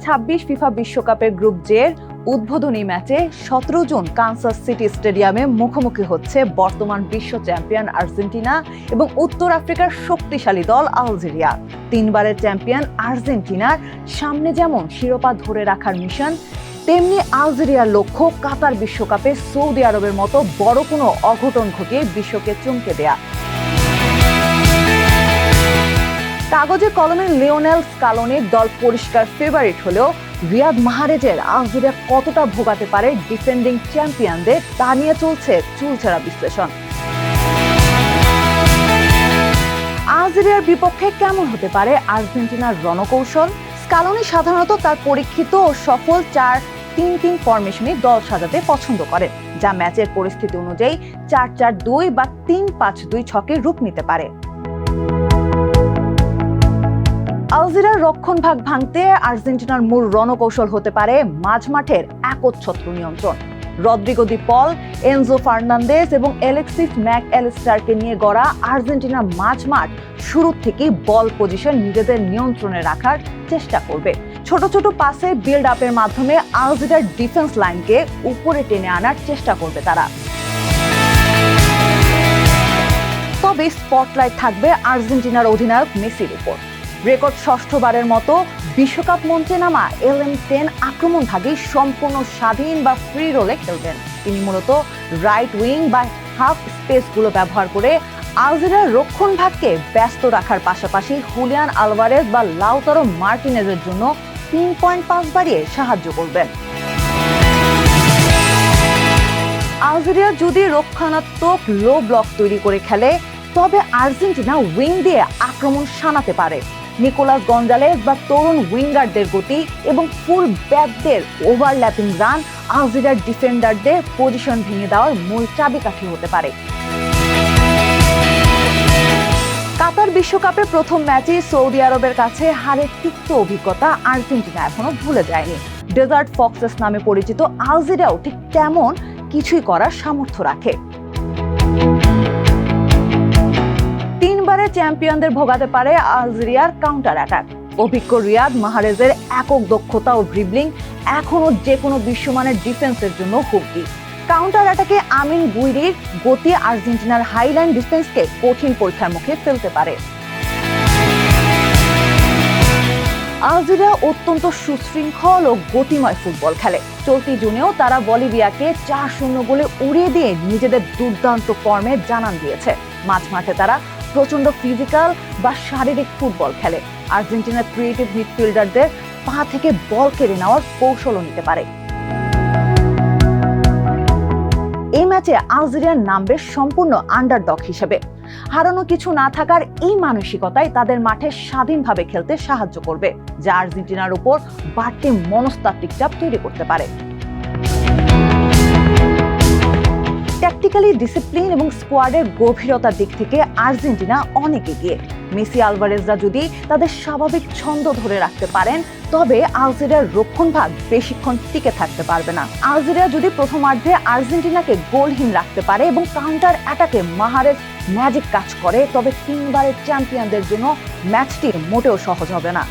2026 FIFA বিশ্বকাপের group জের উদ্বোধনী ম্যাচে 17 জুন কানসাস সিটি স্টেডিয়ামে মুখোমুখি হচ্ছে বর্তমান বিশ্ব চ্যাম্পিয়ন আর্জেন্টিনা এবং উত্তর আফ্রিকার শক্তিশালী দল আলজেরিয়া। 3 বারের চ্যাম্পিয়ন আর্জেন্টিনার সামনে যেমন শিরোপা ধরে রাখার মিশন, তেমনি আলজেরিয়ার লক্ষ্য কাতার বিশ্বকাপে সৌদি আরবের মতো বড় কোনো অঘটন ঘটিয়ে বিশ্বকে চমকে দেয়া। কাগজে কলমে লিওনেল স্কালোনির দল পরিষ্কার ফেভারিট হলেও রিয়াদ মাহরেজের আলজেরিয়া কতটা ভোগাতে পারে ডিফেন্ডিং চ্যাম্পিয়নদের তা নিয়ে চলছে চুলচেরা বিশ্লেষণ। আলজেরিয়ার বিপক্ষে কেমন হতে পারে আর্জেন্টিনার রণকৌশল? স্কালোনি সাধারণত তার পরীক্ষিত ও সফল 4-3-3 ফরমেশনে দল সাজাতে পছন্দ করেন, যা ম্যাচের পরিস্থিতি অনুযায়ী 4-4-2 বা 3-5-2 ছকে রূপ নিতে পারে। আলজেরিয়ার রক্ষণভাগ ভাঙতে আর্জেন্টিনার মূল রণকৌশল হতে পারে মাঝমাঠের একচ্ছত্র নিয়ন্ত্রণ। রদ্রিগো দি পল, এনজো ফার্নান্দেজ এবং অ্যালেক্সিস ম্যাক অ্যালিস্টারকে নিয়ে গড়া আর্জেন্টিনার মাঝমাঠ শুরু থেকেই বল পজিশন নিজেদের নিয়ন্ত্রণে রাখার চেষ্টা করবে। ছোট ছোট পাসে বিল্ড আপের মাধ্যমে আলজেরিয়ার ডিফেন্স লাইনকে উপরে টেনে আনার চেষ্টা করবে তারা। তবে স্পটলাইট থাকবে আর্জেন্টিনার অধিনায়ক মেসির উপর। রেকর্ড 6ঠবারের মতো বিশ্বকাপ মঞ্চে নামা LM10 আক্রমণভাগে সম্পূর্ণ স্বাধীন বা ফ্রি রোলে খেলবেন। তিনি মূলত রাইট উইং বা হাফ স্পেসগুলো ব্যবহার করে আলজেরিয়ার রক্ষণভাগকে ব্যস্ত রাখার পাশাপাশি হুলিয়ান আলভারেজ বা লাউতারো মার্টিনেজের জন্য 3 পয়েন্ট পাস বাড়িয়ে সাহায্য করবেন। আলজেরিয়া যদি রক্ষণাত্মক লো ব্লক তৈরি করে খেলে, তবে আর্জেন্টিনা উইং দিয়ে আক্রমণ শানাতে পারে। নিকোলাস গঞ্জালেস বা তরুণ উইঙ্গারদের গতি এবং ফুল ব্যাকদের ওভারল্যাপিং রান আলজেরিয়ার ডিফেন্ডারদের পজিশন ভেঙে দেওয়ার মূল চাবিকাঠি হতে পারে। কাতার বিশ্বকাপে প্রথম ম্যাচে সৌদি আরবের কাছে হারের তিক্ত অভিজ্ঞতা আর্জেন্টিনা এখনো ভুলে যায়নি। ডেজার্ট ফক্সেস নামে পরিচিত আলজেরিয়াও ঠিক তেমন কিছুই করার সামর্থ্য রাখে। 3 বারের চ্যাম্পিয়নদের ভোগাতে পারে আলজেরিয়ার কাউন্টার অ্যাটাক। অভিজ্ঞ রিয়াদ মাহরেজের একক দক্ষতা ও ড্রিবলিং এখনো যে কোনো বিশ্বমানের ডিফেন্সের জন্য হুমকি। কাউন্টার অ্যাটাকে আমিন গুইরির গতি আর্জেন্টিনার হাইলাইন ডিফেন্সকে কঠিন পরীক্ষার মুখে ফেলতে পারে। আলজেরিয়া অত্যন্ত সুশৃঙ্খল ও গতিময় ফুটবল খেলে। চলতি জুনেও তারা বলিভিয়াকে 4-0 গোলে উড়িয়ে দিয়ে নিজেদের দুর্দান্ত ফর্মে জানান দিয়েছে। মাঝমাঠে তারা প্রচন্ড ফিজিক্যাল বা শারীরিক ফুটবল খেলে। আর্জেন্টিনার ক্রিয়েটিভ মিডফিল্ডারদের পা থেকে বল কেড়ে নেওয়ার কৌশলও নিতে পারে। এই ম্যাচে আলজেরিয়ার নামবে সম্পূর্ণ আন্ডারডগ হিসেবে। হারানো কিছু না থাকার এই মানসিকতাই তাদের মাঠে স্বাধীনভাবে খেলতে সাহায্য করবে, যা আর্জেন্টিনার উপর বাড়তি মনস্তাত্ত্বিক চাপ তৈরি করতে পারে। ট্যাকটিক্যালি ডিসিপ্লিন এবং স্কোয়াডের গভীরতার দিক থেকে আর্জেন্টিনা অনেক এগিয়ে। মেসি আলভারেজরা যদি তাদের স্বাভাবিক ছন্দ ধরে রাখতে পারেন, তবে আলজেরিয়ার রক্ষণভাগ বেশিক্ষণ টিকে থাকতে পারবে না। আলজেরিয়া যদি প্রথমার্ধে আর্জেন্টিনাকে গোলহীন রাখতে পারে এবং কাউন্টার অ্যাটাকে মাহরেজ ম্যাজিক কাজ করে, তবে 3 বারের চ্যাম্পিয়নদের জন্য ম্যাচটি মোটেও সহজ হবে না।